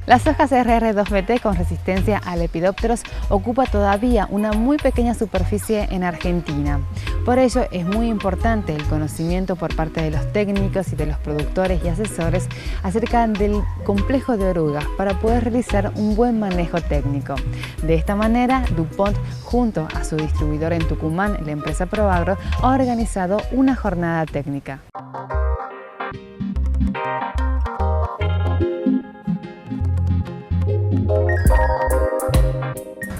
La soja CRR2BT con resistencia a lepidópteros ocupa todavía una muy pequeña superficie en Argentina. Por ello es muy importante el conocimiento por parte de los técnicos y de los productores y asesores acerca del complejo de orugas para poder realizar un buen manejo técnico. De esta manera, DuPont, junto a su distribuidor en Tucumán, la empresa Proagro, ha organizado una jornada técnica.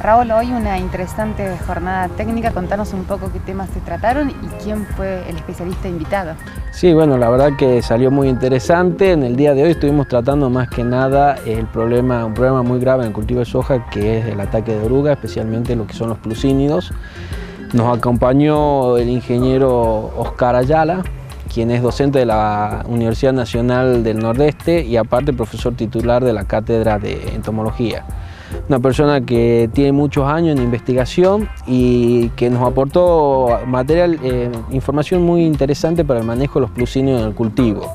Raúl, hoy una interesante jornada técnica. Contanos un poco qué temas se trataron y quién fue el especialista invitado. Sí, bueno, la verdad que salió muy interesante. En el día de hoy estuvimos tratando más que nada un problema muy grave en el cultivo de soja, que es el ataque de oruga, especialmente lo que son los plucínidos. Nos acompañó el ingeniero Oscar Ayala, quien es docente de la Universidad Nacional del Nordeste y aparte profesor titular de la Cátedra de Entomología. Una persona que tiene muchos años en investigación y que nos aportó información muy interesante para el manejo de los plucínidos en el cultivo.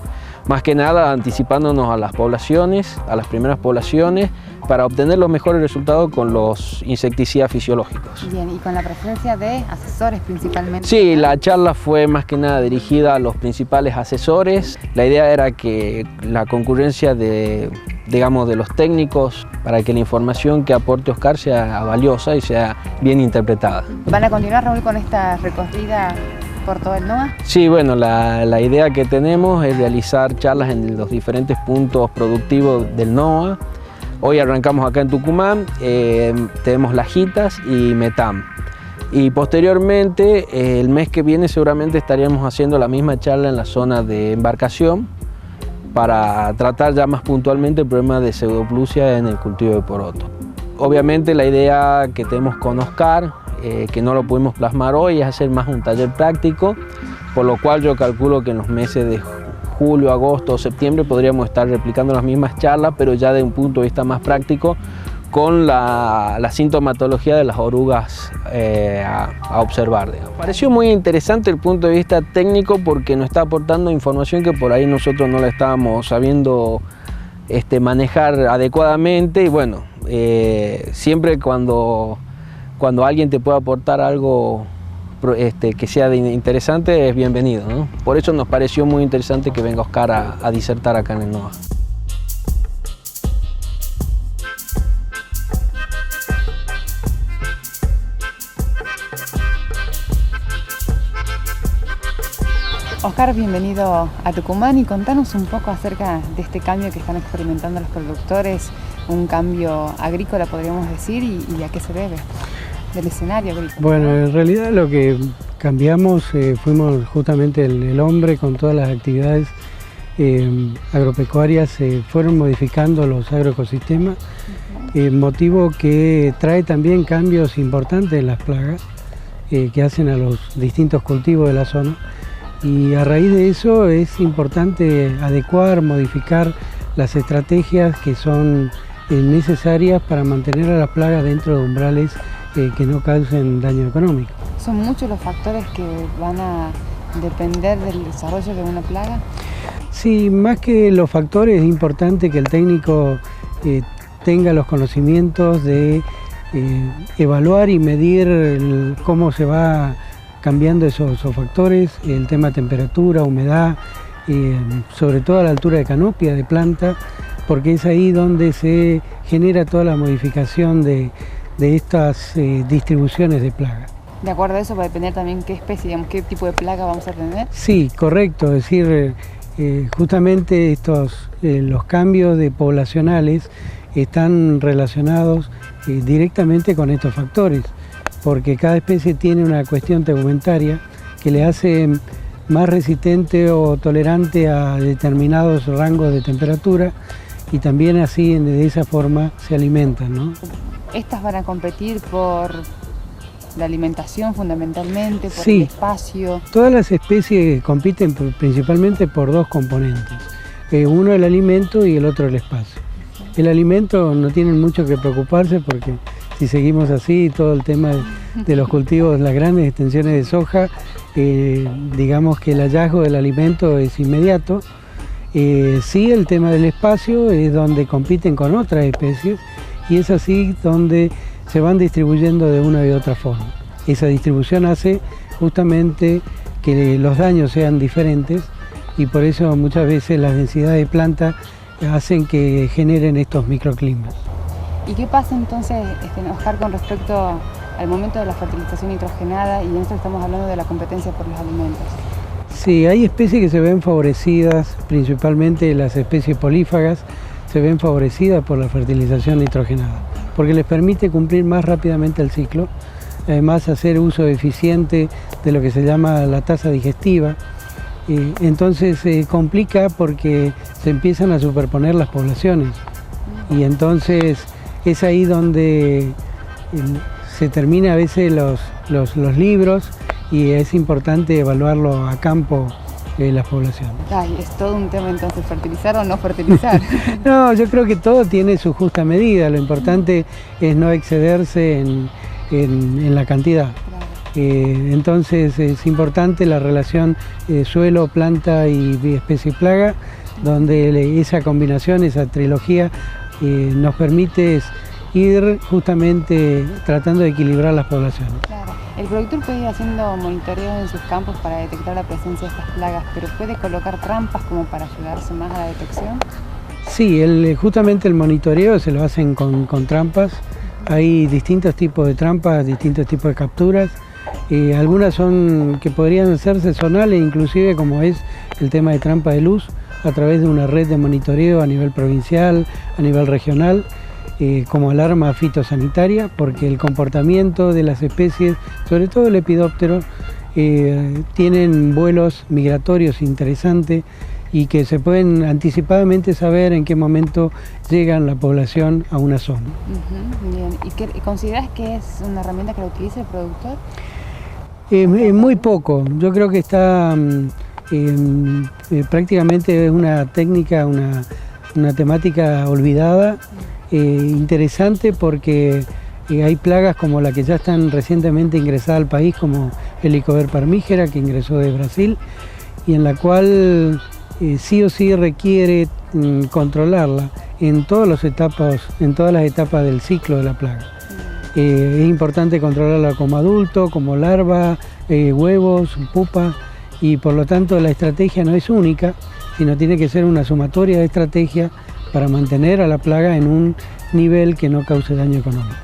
Más que nada anticipándonos a las poblaciones, a las primeras poblaciones, para obtener los mejores resultados con los insecticidas fisiológicos. Bien, y con la presencia de asesores principalmente. Sí, la charla fue más que nada dirigida a los principales asesores. La idea era que la concurrencia de los técnicos para que la información que aporte Oscar sea valiosa y sea bien interpretada. ¿Van a continuar, Raúl, con esta recorrida por todo el NOA? Sí, bueno, la idea que tenemos es realizar charlas en los diferentes puntos productivos del NOA. Hoy arrancamos acá en Tucumán, tenemos Lajitas y Metam. Y posteriormente, el mes que viene seguramente estaríamos haciendo la misma charla en la zona de Embarcación para tratar ya más puntualmente el problema de pseudoplusia en el cultivo de poroto. Obviamente la idea que tenemos con Oscar, que no lo pudimos plasmar hoy, es hacer más un taller práctico, por lo cual yo calculo que en los meses de julio, agosto o septiembre podríamos estar replicando las mismas charlas, pero ya de un punto de vista más práctico, con la sintomatología de las orugas a observar. Digamos. Pareció muy interesante el punto de vista técnico porque nos está aportando información que por ahí nosotros no la estábamos sabiendo manejar adecuadamente, y bueno, siempre cuando alguien te puede aportar algo que sea interesante, es bienvenido, ¿no? Por eso nos pareció muy interesante que venga Oscar a disertar acá en el NOA. Oscar, bienvenido a Tucumán y contanos un poco acerca de este cambio que están experimentando los productores, un cambio agrícola podríamos decir, y a qué se debe del escenario agrícola. Bueno, en realidad lo que cambiamos fuimos justamente el hombre con todas las actividades agropecuarias, fueron modificando los agroecosistemas, motivo que trae también cambios importantes en las plagas que hacen a los distintos cultivos de la zona. Y a raíz de eso es importante adecuar, modificar las estrategias que son necesarias para mantener a las plagas dentro de umbrales que no causen daño económico. ¿Son muchos los factores que van a depender del desarrollo de una plaga? Sí, más que los factores es importante que el técnico tenga los conocimientos de evaluar y medir cómo se va cambiando esos factores, el tema de temperatura, humedad, sobre todo a la altura de canopia de planta, porque es ahí donde se genera toda la modificación de estas distribuciones de plagas. De acuerdo a eso va a depender también qué especie, digamos, qué tipo de plaga vamos a tener. Sí, correcto, es decir, justamente los cambios poblacionales están relacionados directamente con estos factores, porque cada especie tiene una cuestión tegumentaria que le hace más resistente o tolerante a determinados rangos de temperatura, y también así de esa forma se alimentan, ¿no? ¿Estas van a competir por la alimentación fundamentalmente, por sí, el espacio? Todas las especies compiten principalmente por dos componentes, uno el alimento y el otro el espacio. El alimento no tienen mucho que preocuparse porque si seguimos así, todo el tema de los cultivos, las grandes extensiones de soja, digamos que el hallazgo del alimento es inmediato. Sí, el tema del espacio es donde compiten con otras especies y es así donde se van distribuyendo de una y otra forma. Esa distribución hace justamente que los daños sean diferentes y por eso muchas veces las densidades de planta hacen que generen estos microclimas. ¿Y qué pasa entonces, Oscar, con respecto al momento de la fertilización nitrogenada? Y en esto estamos hablando de la competencia por los alimentos. Sí, hay especies que se ven favorecidas, principalmente las especies polífagas, se ven favorecidas por la fertilización nitrogenada, porque les permite cumplir más rápidamente el ciclo, además hacer uso eficiente de lo que se llama la tasa digestiva. Entonces se complica porque se empiezan a superponer las poblaciones y entonces es ahí donde se termina a veces los libros y es importante evaluarlo a campo las poblaciones. Ay, es todo un tema entonces, fertilizar o no fertilizar. No, yo creo que todo tiene su justa medida, lo importante es no excederse en la cantidad. Entonces es importante la relación suelo, planta y especie plaga, donde esa combinación, esa trilogía nos permite ir justamente tratando de equilibrar las poblaciones. Claro. El productor puede ir haciendo monitoreo en sus campos para detectar la presencia de estas plagas, pero ¿puede colocar trampas como para ayudarse más a la detección? Sí, justamente el monitoreo se lo hacen con trampas. Hay distintos tipos de trampas, distintos tipos de capturas. Algunas son que podrían hacerse zonales, inclusive como es el tema de trampa de luz, a través de una red de monitoreo a nivel provincial, a nivel regional, como alarma fitosanitaria, porque el comportamiento de las especies, sobre todo el lepidóptero, tienen vuelos migratorios interesantes y que se pueden anticipadamente saber en qué momento llegan la población a una zona. Bien. ¿Y consideras que es una herramienta que la utiliza el productor? Muy poco. Yo creo que está prácticamente es una técnica, una temática olvidada, interesante porque hay plagas como la que ya están recientemente ingresadas al país, como Helicover parmígera, que ingresó de Brasil, y en la cual sí o sí requiere controlarla en todas las etapas del ciclo de la plaga. Es importante controlarla como adulto, como larva, huevos, pupa, y por lo tanto la estrategia no es única, sino tiene que ser una sumatoria de estrategias para mantener a la plaga en un nivel que no cause daño económico.